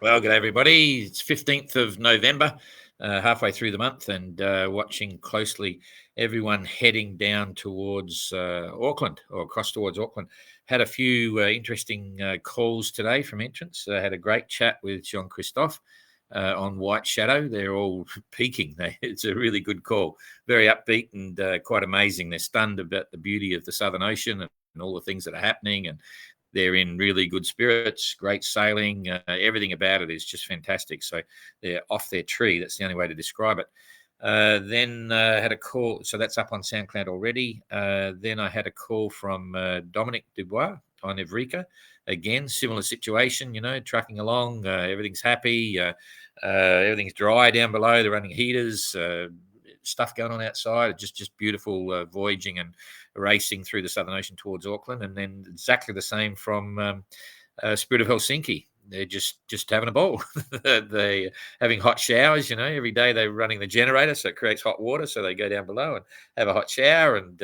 Well, good everybody. It's 15th of November, halfway through the month, and watching closely everyone heading down towards Auckland or across towards Auckland. Had a few interesting calls today from entrants. Had a great chat with Jean-Christophe on White Shadow. They're all peaking. It's a really good call. Very upbeat and quite amazing. They're stunned about the beauty of the Southern Ocean and all the things that are happening, and they're in really good spirits, great sailing. Everything about it is just fantastic. So they're off their tree. That's the only way to describe it. Then had a call. So that's up on SoundCloud already. Then I had a call from Dominic Dubois on Evrika. Again, similar situation, trucking along. Everything's happy. Everything's dry down below. They're running heaters. Stuff going on outside. Just beautiful voyaging and racing through the Southern Ocean towards Auckland. And then exactly the same from Spirit of Helsinki. They're just having a ball. They're having hot showers. Every day they're running the generator, so it creates hot water. So they go down below and have a hot shower, and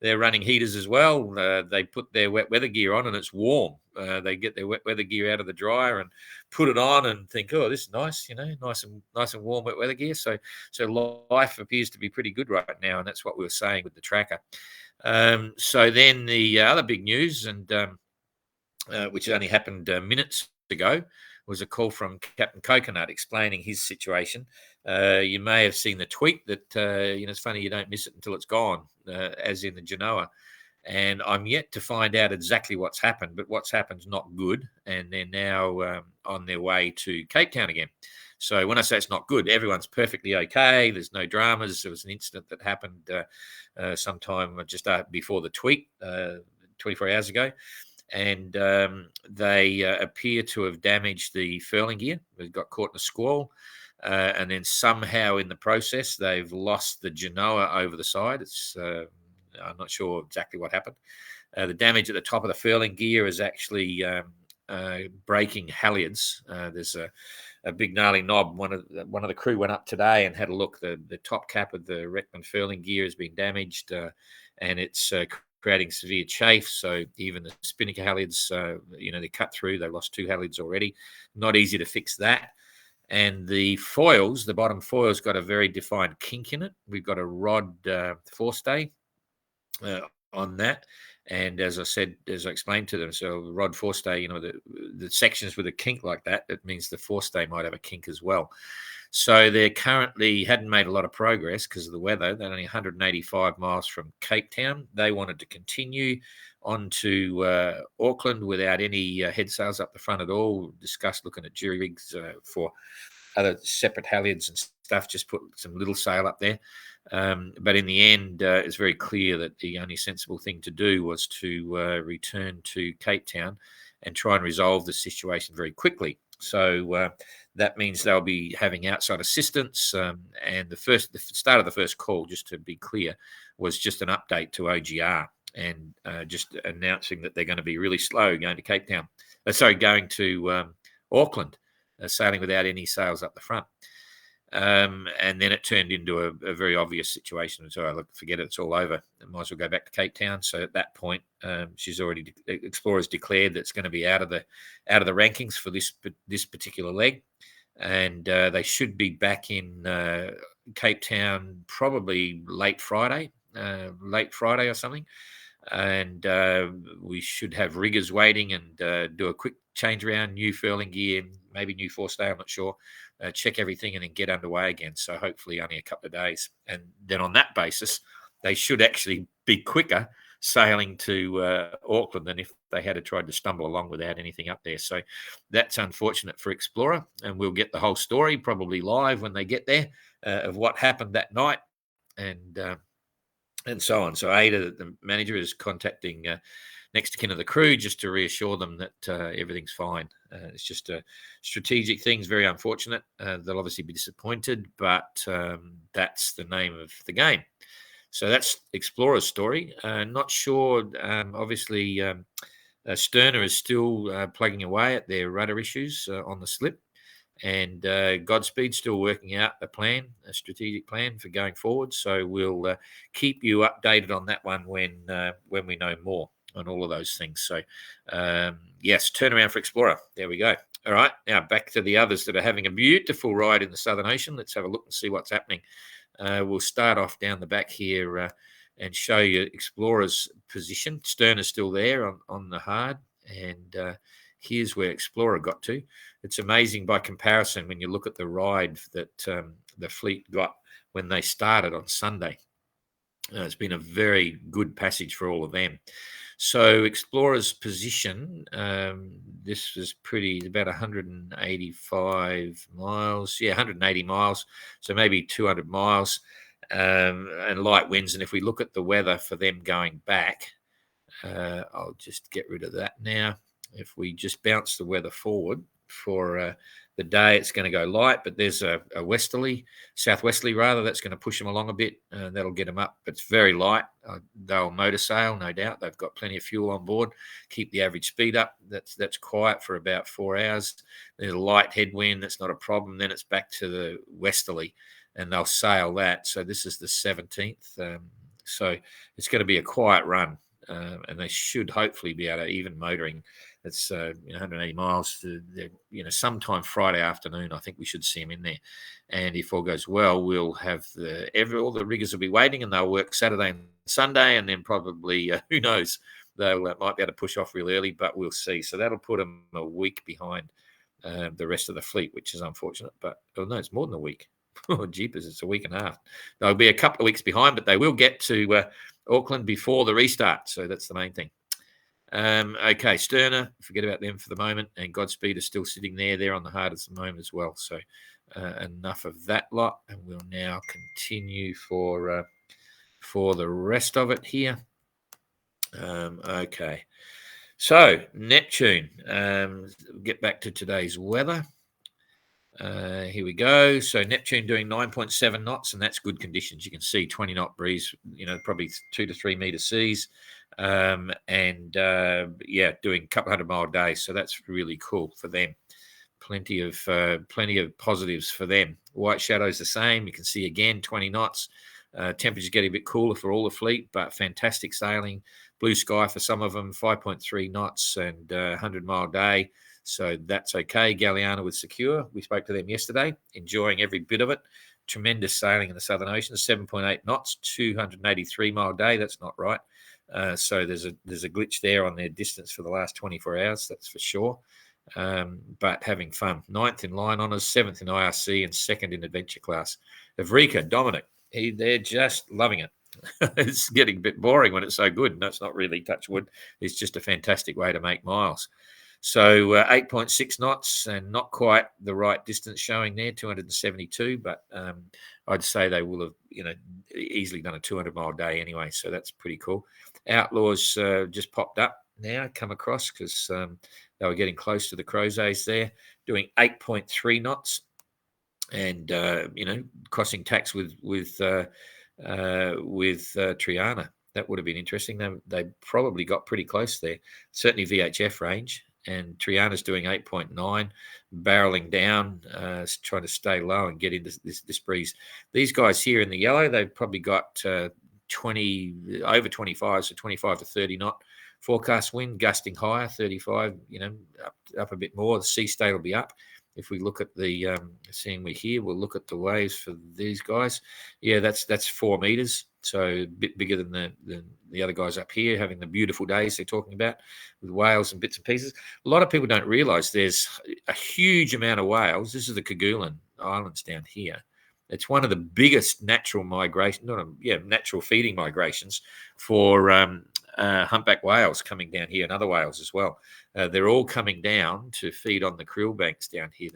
they're running heaters as well. They put their wet weather gear on, and it's warm. They get their wet weather gear out of the dryer and put it on, and think, "Oh, this is nice, nice and warm wet weather gear." So life appears to be pretty good right now, and that's what we were saying with the tracker. So then the other big news, and which only happened minutes ago, was a call from Captain Coconut explaining his situation. You may have seen the tweet that, it's funny you don't miss it until it's gone, as in the Genoa. And I'm yet to find out exactly what's happened, but what's happened's not good. And they're now on their way to Cape Town again. So when I say it's not good, everyone's perfectly okay. There's no dramas. There was an incident that happened sometime just before the tweet, 24 hours ago. And they appear to have damaged the furling gear. They got caught in a squall. And then somehow in the process, they've lost the Genoa over the side. I'm not sure exactly what happened. The damage at the top of the furling gear is actually breaking halyards. There's a big gnarly knob. One of the crew went up today and had a look. The top cap of the Reckman furling gear has been damaged, and it's creating severe chafe. So even the spinnaker halyards, they cut through. They lost 2 halyards already. Not easy to fix that. And the foils, the bottom foil's got a very defined kink in it. We've got a rod forestay on that. And as I explained to them, so the rod forestay, the sections with a kink like that, it means the forestay might have a kink as well. So they currently hadn't made a lot of progress because of the weather. They're only 185 miles from Cape Town. They wanted to continue on to Auckland without any head sails up the front at all. Discussed looking at jury rigs for other separate halyards and stuff, just put some little sail up there. But in the end, it's very clear that the only sensible thing to do was to return to Cape Town and try and resolve the situation very quickly. So that means they'll be having outside assistance. And the start of the first call, just to be clear, was just an update to OGR and just announcing that they're going to be really slow going to Cape Town. Going to Auckland, sailing without any sails up the front. And then it turned into a very obvious situation. So I forget it, it's all over. I might as well go back to Cape Town. So at that point, Explorer's declared that it's going to be out of the rankings for this particular leg, and they should be back in Cape Town probably late Friday or something. And we should have riggers waiting and do a quick change around, new furling gear, maybe new forestay, I'm not sure. Check everything and then get underway again. So hopefully only a couple of days. And then on that basis, they should actually be quicker sailing to Auckland than if they had tried to stumble along without anything up there. So that's unfortunate for Explorer. And we'll get the whole story probably live when they get there of what happened that night and so on. So Ada, the manager, is contacting next to kin of the crew just to reassure them that everything's fine. It's just a strategic thing. It's very unfortunate. They'll obviously be disappointed, but that's the name of the game. So that's Explorer's story. Not sure. Obviously, Sterner is still plugging away at their rudder issues on the slip. And Godspeed still working out a strategic plan for going forward. So we'll keep you updated on that one when we know more on all of those things. So yes, turnaround for Explorer. There we go. All right, now back to the others that are having a beautiful ride in the Southern Ocean. Let's have a look and see what's happening. We'll start off down the back here and show you Explorer's position. Stern is still there on the hard, and here's where Explorer got to. It's amazing by comparison when you look at the ride that the fleet got when they started on Sunday. It's been a very good passage for all of them. So Explorer's position, this was about 185 miles. Yeah, 180 miles. So maybe 200 miles and light winds. And if we look at the weather for them going back, I'll just get rid of that now. If we just bounce the weather forward for the day, it's going to go light, but there's a southwesterly rather, that's going to push them along a bit. That'll get them up. It's very light. They'll motor sail, no doubt. They've got plenty of fuel on board. Keep the average speed up. That's quiet for about 4 hours. There's a light headwind. That's not a problem. Then it's back to the westerly, and they'll sail that. So this is the 17th. So it's going to be a quiet run. And they should hopefully be able to, even motoring, it's 180 miles. Sometime Friday afternoon, I think we should see them in there. And if all goes well, we'll have all the riggers will be waiting, and they'll work Saturday and Sunday, and then probably who knows, they might be able to push off real early, but we'll see. So that'll put them a week behind the rest of the fleet, which is unfortunate. But no, it's more than a week. Oh, jeepers, it's a week and a half. They'll be a couple of weeks behind, but they will get to Auckland before the restart. So that's the main thing. Okay, Sterner, forget about them for the moment. And Godspeed is still sitting there. They're on the hard at the moment as well. So enough of that lot. And we'll now continue for the rest of it here. Okay. So Neptune, get back to today's weather. Here we go. So Neptune doing 9.7 knots, and that's good conditions. You can see 20 knot breeze, probably 2 to 3 meter seas, doing a couple 100-mile days. So that's really cool for them. Plenty of positives for them. White Shadow's the same. You can see again 20 knots. Temperatures getting a bit cooler for all the fleet, but fantastic sailing. Blue sky for some of them, 5.3 knots and 100-mile day. So that's okay. Galliana with Secure. We spoke to them yesterday, enjoying every bit of it. Tremendous sailing in the Southern Ocean, 7.8 knots, 283-mile day. That's not right. So there's a glitch there on their distance for the last 24 hours. That's for sure. But having fun. 9th in line honours, 7th in IRC, and 2nd in adventure class. Evrika, Dominic, they're just loving it. It's getting a bit boring when it's so good. No, it's not really, touch wood. It's just a fantastic way to make miles. So 8.6 knots and not quite the right distance showing there, 272. But I'd say they will have, easily done a 200-mile day anyway. So that's pretty cool. Outlaws just popped up now, come across because they were getting close to the Croziers there, doing 8.3 knots and, crossing tacks with Triana. That would have been interesting. They probably got pretty close there. Certainly VHF range. And Triana's doing 8.9, barreling down, trying to stay low and get into this breeze. These guys here in the yellow, they've probably got 20 over 25, so 25 to 30 knot forecast wind, gusting higher, 35. Up a bit more. The sea state will be up. If we look at the seeing we here, we'll look at the waves for these guys. Yeah, that's 4 meters, so a bit bigger than the other guys up here, having the beautiful days they're talking about with whales and bits and pieces. A lot of people don't realise there's a huge amount of whales. This is the Kerguelen Islands down here. It's one of the biggest natural natural feeding migrations for humpback whales coming down here and other whales as well. They're all coming down to feed on the krill banks down here.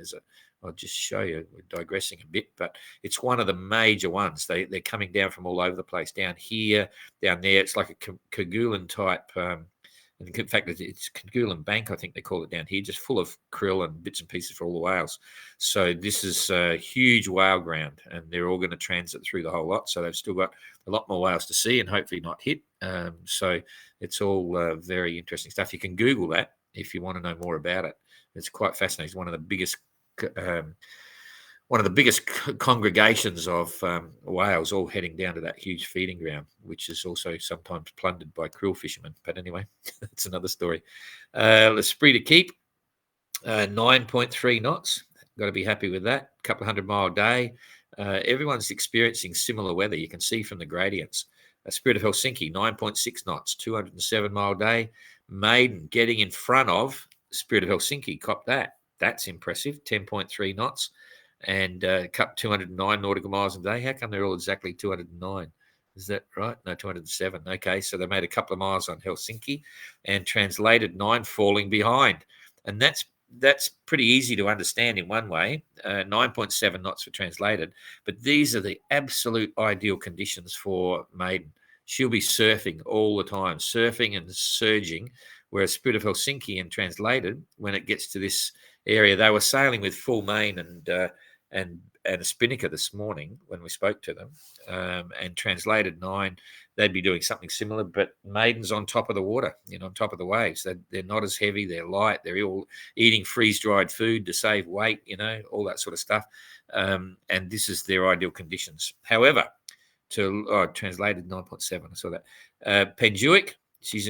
I'll just show you, we're digressing a bit, but it's one of the major ones. They're coming down from all over the place, down here, down there. It's like a Kerguelen type, in fact, it's Kerguelen Bank, I think they call it down here, just full of krill and bits and pieces for all the whales. So this is a huge whale ground, and they're all going to transit through the whole lot. So they've still got a lot more whales to see and hopefully not hit. So it's all very interesting stuff. You can Google that if you want to know more about it. It's quite fascinating. It's one of the biggest congregations of whales all heading down to that huge feeding ground, which is also sometimes plundered by krill fishermen. But anyway, that's another story. L'Esprit de Keep, 9.3 knots. Got to be happy with that. A couple of 100-mile day. Everyone's experiencing similar weather. You can see from the gradients. Spirit of Helsinki, 9.6 knots, 207-mile day. Maiden getting in front of Spirit of Helsinki. Cop that. That's impressive. 10.3 knots and cup 209 nautical miles a day. How come they're all exactly 209? Is that right? No, 207. Okay, so they made a couple of miles on Helsinki and translated 9 falling behind. And that's pretty easy to understand in one way. 9.7 knots for translated, but these are the absolute ideal conditions for Maiden. She'll be surfing all the time, surfing and surging, whereas Spirit of Helsinki and translated, when it gets to this area, they were sailing with full main and a spinnaker this morning when we spoke to them, and translated 9, they'd be doing something similar, but Maiden's on top of the water, on top of the waves. They're not as heavy, they're light, they're all eating freeze-dried food to save weight, all that sort of stuff. And this is their ideal conditions. However, translated 9.7, I saw that. Penjuik, he's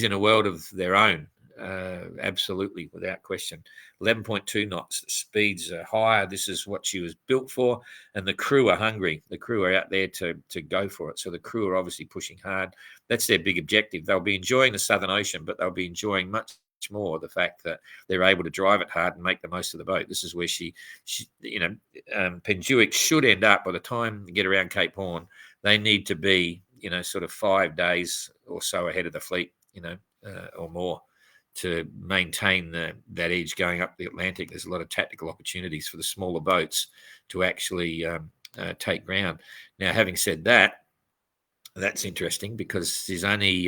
in a world of their own. Absolutely, without question. 11.2 knots. The speeds are higher. This is what she was built for, and the crew are hungry. The crew are out there to go for it. So the crew are obviously pushing hard. That's their big objective. They'll be enjoying the Southern Ocean, but they'll be enjoying much more the fact that they're able to drive it hard and make the most of the boat. This is where she Penjuik should end up by the time you get around Cape Horn. They need to be, sort of 5 days or so ahead of the fleet, or more, to maintain that edge going up the Atlantic. There's a lot of tactical opportunities for the smaller boats to actually take ground. Now, having said that, that's interesting because there's only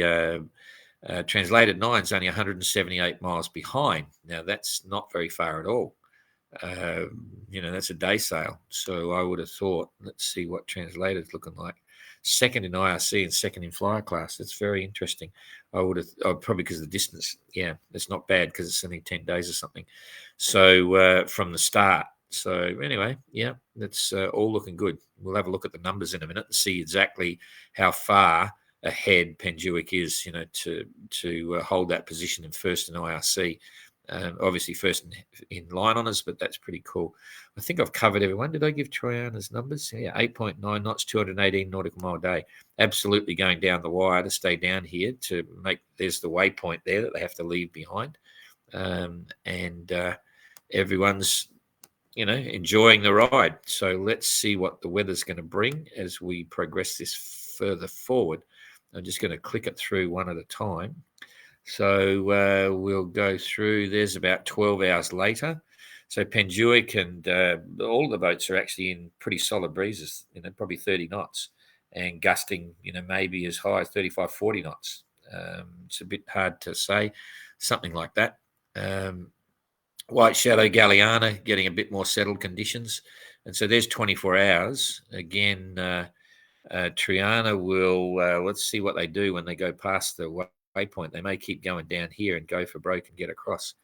translated 9's only 178 miles behind. Now, that's not very far at all. That's a day sail. So I would have thought, let's see what translated's looking like. Second in IRC and second in flyer class. That's very interesting. I would have probably because of the distance. Yeah, it's not bad because it's only 10 days or something. So from the start. So anyway, yeah, that's all looking good. We'll have a look at the numbers in a minute and see exactly how far ahead Penjuik is, to hold that position in first in IRC. Obviously first in line on us, but that's pretty cool. I think I've covered everyone. Did I give Troiana's numbers? Yeah, 8.9 knots, 218 nautical mile a day. Absolutely going down the wire to stay down here to make, there's the waypoint there that they have to leave behind. And everyone's, enjoying the ride. So let's see what the weather's going to bring as we progress this further forward. I'm just going to click it through one at a time. So we'll go through. There's about 12 hours later. So Penjuik and all the boats are actually in pretty solid breezes, probably 30 knots and gusting, maybe as high as 35, 40 knots. It's a bit hard to say, something like that. White Shadow Galliana getting a bit more settled conditions. And so there's 24 hours. Again, Triana will, let's see what they do when they go past the waypoint. They may keep going down here and go for broke and get across.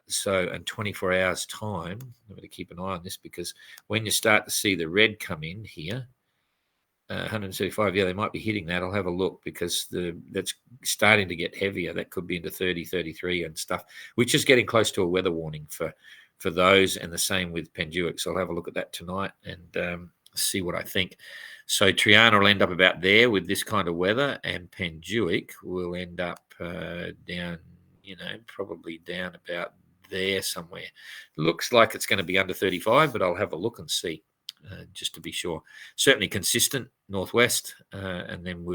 So in 24 hours time, I'm going to keep an eye on this because when you start to see the red come in here, 175, yeah, they might be hitting that. I'll have a look because that's starting to get heavier. That could be into 30, 33 and stuff, which is getting close to a weather warning for those, and the same with Penjuik. So I'll have a look at that tonight and see what I think. So Triana will end up about there with this kind of weather, and Penjuik will end up down, probably down about there somewhere. Looks like it's going to be under 35, but I'll have a look and see just to be sure. Certainly consistent northwest, and then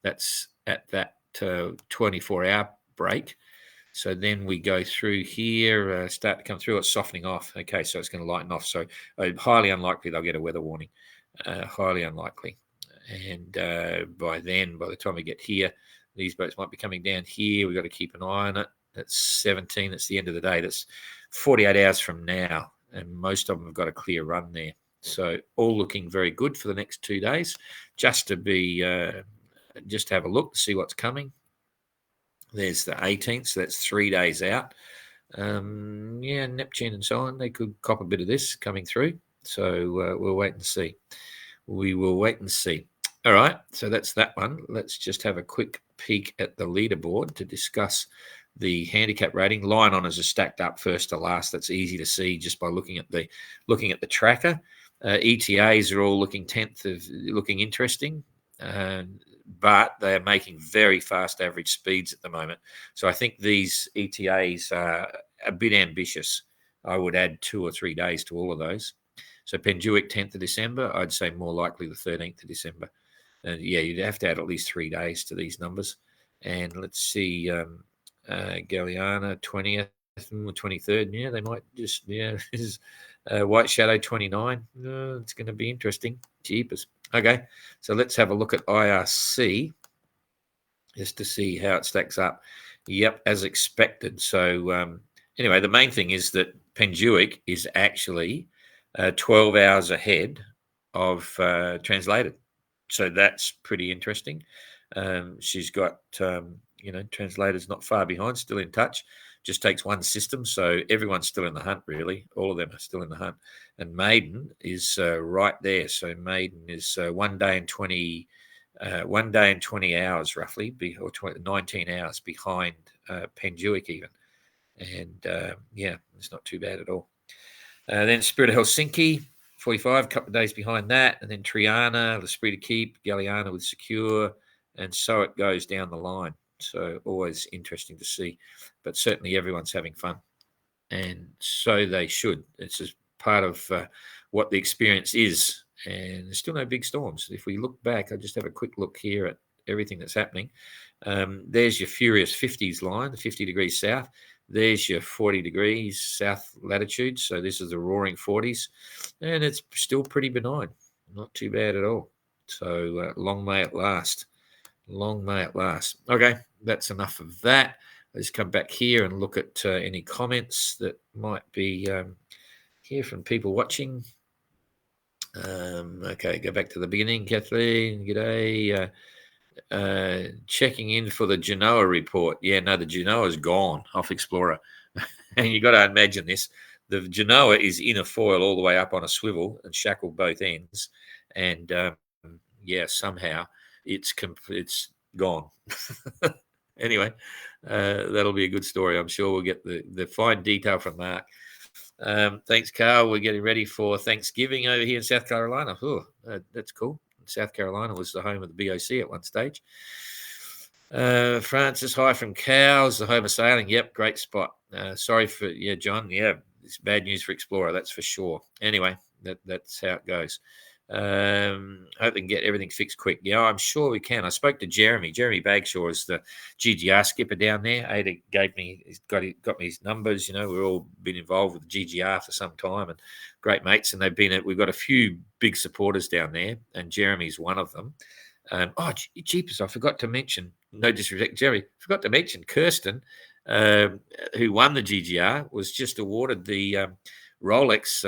that's at that 24-hour break. So then we go through here, start to come through. It's softening off. Okay, so it's going to lighten off. So highly unlikely they'll get a weather warning. Highly unlikely. And by the time we get here, these boats might be coming down here. We've got to keep an eye on it. That's 17. That's the end of the day. That's 48 hours from now. And most of them have got a clear run there. So all looking very good for the next 2 days. Just to have a look to see what's coming. There's the 18th, so that's 3 days out. Neptune and so on, they could cop a bit of this coming through. So we'll wait and see. We will wait and see. All right, so that's that one. Let's just have a quick peek at the leaderboard to discuss the handicap rating. Line honours are stacked up first to last. That's easy to see just by looking at the tracker. ETAs are all looking looking interesting, but they are making very fast average speeds at the moment. So I think these ETAs are a bit ambitious. I would add 2 or 3 days to all of those. So Penduic 10th of December, I'd say more likely the 13th of December. And yeah, you'd have to add at least 3 days to these numbers. And let's see, Galliana 20th, 23rd. Yeah, they might just, White Shadow 29. It's going to be interesting. Jeepers. Okay, so let's have a look at IRC just to see how it stacks up. Yep, as expected. So anyway, the main thing is that Penduic is actually 12 hours ahead of Translated. So that's pretty interesting. She's got, Translator's not far behind, still in touch. Just takes one system, so everyone's still in the hunt, really. All of them are still in the hunt. And Maiden is right there. So Maiden is 1 day and 20 hours roughly, or 19 hours behind Penduic even. And it's not too bad at all. Then Spirit of Helsinki, 45, a couple of days behind that. And then Triana, L'Esprit de Keep, Galliana with Secure. And so it goes down the line. So always interesting to see. But certainly everyone's having fun. And so they should. It's just part of what the experience is. And there's still no big storms. If we look back, I'll just have a quick look here at everything that's happening. There's your Furious 50s line, the 50 degrees south. There's your 40 degrees south latitude. So this is the roaring 40s. And it's still pretty benign. Not too bad at all. So long may it last. Long may it last. Okay, that's enough of that. Let's come back here and look at any comments that might be here from people watching. Okay, go back to the beginning. Kathleen, g'day. Checking in for the Genoa report. Yeah, no, the Genoa's gone off Explorer. And you got to imagine this. The Genoa is in a foil all the way up on a swivel and shackled both ends. And somehow it's gone. Anyway, that'll be a good story. I'm sure we'll get the fine detail from Mark. Thanks, Carl. We're getting ready for Thanksgiving over here in South Carolina. That's cool. South Carolina was the home of the BOC at one stage. Francis, hi from Cows, the home of sailing. Yep, great spot. Sorry for John. Yeah, it's bad news for Explorer, that's for sure. Anyway, that's how it goes. Hope they can get everything fixed quick. Yeah, I'm sure we can. I spoke to Jeremy Bagshaw is the GGR skipper down there. Ada got me his numbers. We've all been involved with the GGR for some time and great mates. And we've got a few big supporters down there, and Jeremy's one of them. Jeepers, I forgot to mention, no disrespect, Jeremy, forgot to mention Kirsten, who won the GGR, was just awarded the Rolex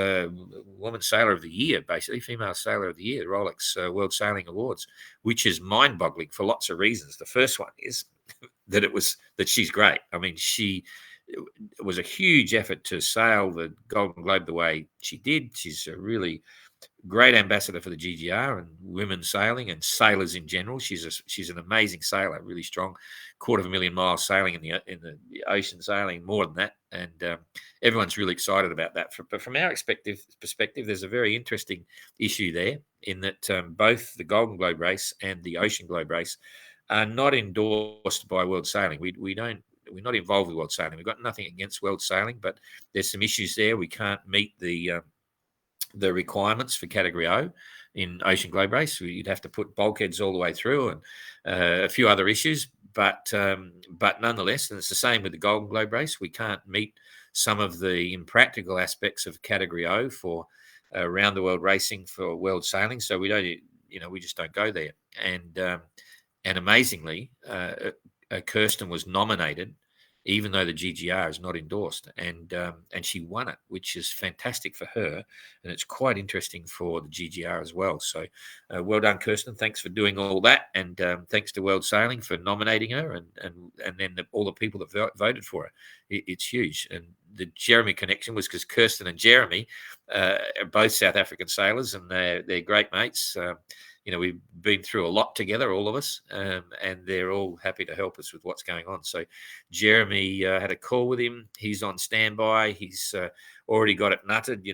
Woman Sailor of the Year, basically Female Sailor of the Year, Rolex World Sailing Awards, which is mind-boggling for lots of reasons. The first one is that she's great. I mean, it was a huge effort to sail the Golden Globe the way she did. She's a really great ambassador for the GGR and women sailing and sailors in general. She's an amazing sailor, really strong, 250,000 miles sailing in the ocean, sailing more than that, and everyone's really excited about that. But from our perspective, there's a very interesting issue there in that both the Golden Globe race and the Ocean Globe race are not endorsed by World Sailing. We're not involved with World Sailing. We've got nothing against World Sailing, but there's some issues there. We can't meet the requirements for Category O in Ocean Globe race. You'd have to put bulkheads all the way through and a few other issues, but nonetheless, and it's the same with the Golden Globe race. We can't meet some of the impractical aspects of Category O for around the world racing for World Sailing. So we just don't go there. And amazingly, Kirsten was nominated, even though the GGR is not endorsed, and she won it, which is fantastic for her, and it's quite interesting for the GGR as well. So, well done, Kirsten. Thanks for doing all that, and thanks to World Sailing for nominating her, and then all the people that voted for her. It's huge. And the Jeremy connection was because Kirsten and Jeremy are both South African sailors, and they're great mates. we've been through a lot together, all of us, and they're all happy to help us with what's going on. So Jeremy had a call with him. He's on standby. He's already got it nutted.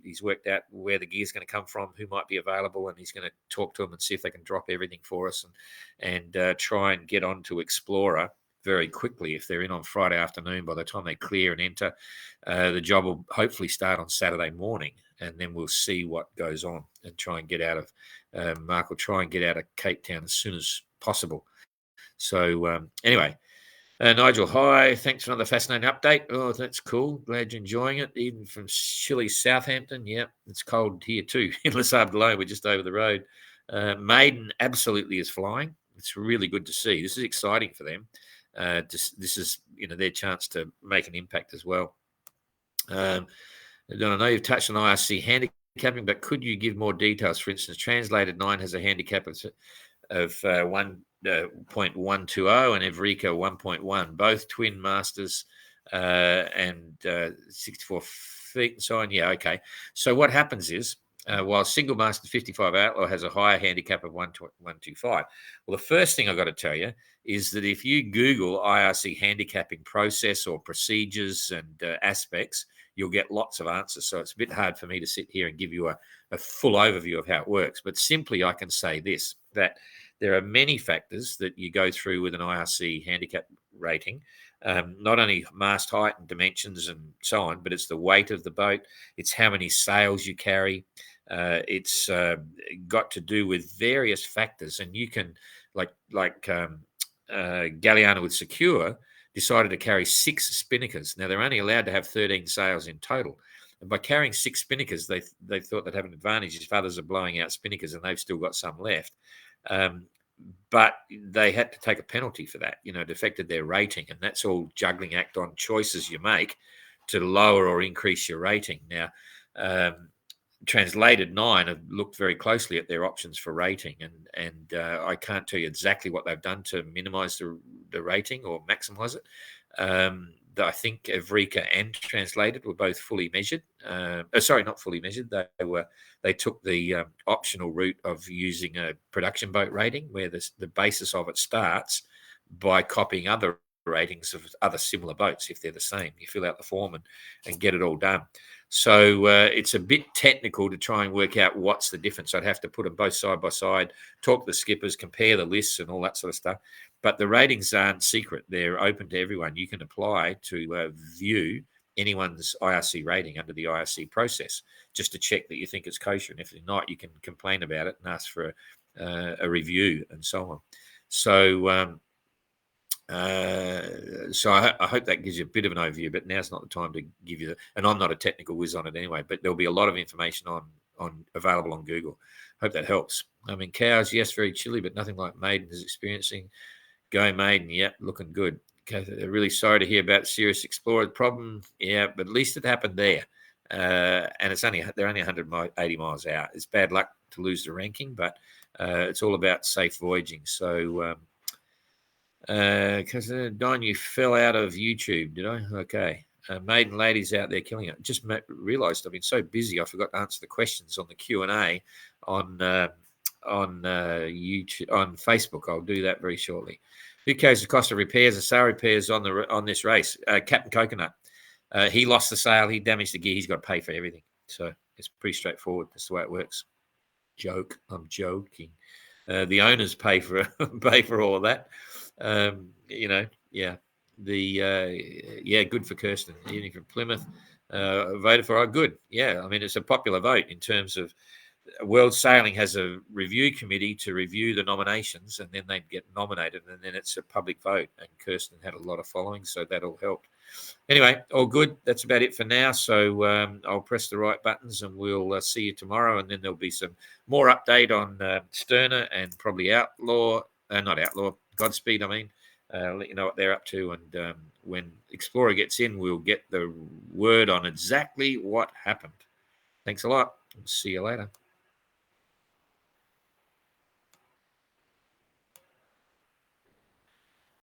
He's worked out where the gear's going to come from, who might be available, and he's going to talk to them and see if they can drop everything for us and try and get on to Explorer very quickly. If they're in on Friday afternoon, by the time they clear and enter, the job will hopefully start on Saturday morning, and then we'll see what goes on and try and get out of Mark will try and get out of Cape Town as soon as possible. So anyway, Nigel, hi. Thanks for another fascinating update. Oh, that's cool. Glad you're enjoying it. Even from chilly Southampton. Yeah, it's cold here too. In Les Sables, we're just over the road. Maiden absolutely is flying. It's really good to see. This is exciting for them. This is their chance to make an impact as well. I know you've touched on IRC handicapping, but could you give more details? For instance, Translated 9 has a handicap of 1.120 and Evrika 1.1, both twin masters and 64 feet and so on. Yeah, okay. So what happens is, while single master 55 Outlaw has a higher handicap of 125. Well, the first thing I've got to tell you is that if you Google IRC handicapping process or procedures and aspects, you'll get lots of answers. So it's a bit hard for me to sit here and give you a full overview of how it works. But simply I can say this, that there are many factors that you go through with an IRC handicap rating. Not only mast height and dimensions and so on, but it's the weight of the boat. It's how many sails you carry. It's got to do with various factors, and you can, like Galliano with Secure, decided to carry 6 spinnakers. Now, they're only allowed to have 13 sails in total. And by carrying 6 spinnakers, they thought they'd have an advantage if others are blowing out spinnakers and they've still got some left. But they had to take a penalty for that. It affected their rating, and that's all juggling act on choices you make to lower or increase your rating. Now, Translated 9 have looked very closely at their options for rating, and I can't tell you exactly what they've done to minimise the rating or maximise it. I think Evrika and Translated were both fully measured. Sorry, not fully measured. They took the optional route of using a production boat rating, where the basis of it starts by copying other ratings of other similar boats if they're the same. You fill out the form and get it all done. So it's a bit technical to try and work out what's the difference. I'd have to put them both side by side, talk to the skippers, compare the lists and all that sort of stuff. But the ratings aren't secret. They're open to everyone. You can apply to view anyone's IRC rating under the IRC process just to check that you think it's kosher. And if not, you can complain about it and ask for a review and so on. So I hope that gives you a bit of an overview, but now's not the time to give you and I'm not a technical whiz on it anyway, but there'll be a lot of information on available on Google. Hope that helps. I mean, cows, yes, very chilly, but nothing like Maiden is experiencing. Go Maiden, yeah, looking good. Okay, really sorry to hear about Sirius Explorer problem. Yeah, but at least it happened there. And they're only 180 miles out. It's bad luck to lose the ranking, but it's all about safe voyaging. So because Don, you fell out of YouTube, did I? Okay. Maiden ladies out there killing it. Just realised I've been so busy I forgot to answer the questions on the Q&A on YouTube, on Facebook. I'll do that very shortly. Who carries the cost of repairs and sail repairs on this race? Captain Coconut. He lost the sail. He damaged the gear. He's got to pay for everything. So it's pretty straightforward. That's the way it works. Joke. I'm joking. The owners pay for all of that. Yeah. Good for Kirsten. Even from Plymouth, voted for. Good. Yeah, I mean, it's a popular vote in terms of World Sailing has a review committee to review the nominations, and then they get nominated, and then it's a public vote. And Kirsten had a lot of following, so that all helped. Anyway, all good. That's about it for now. So I'll press the right buttons, and we'll see you tomorrow. And then there'll be some more update on Sterner and probably Godspeed. I mean, let you know what they're up to. And when Explorer gets in, we'll get the word on exactly what happened. Thanks a lot. See you later.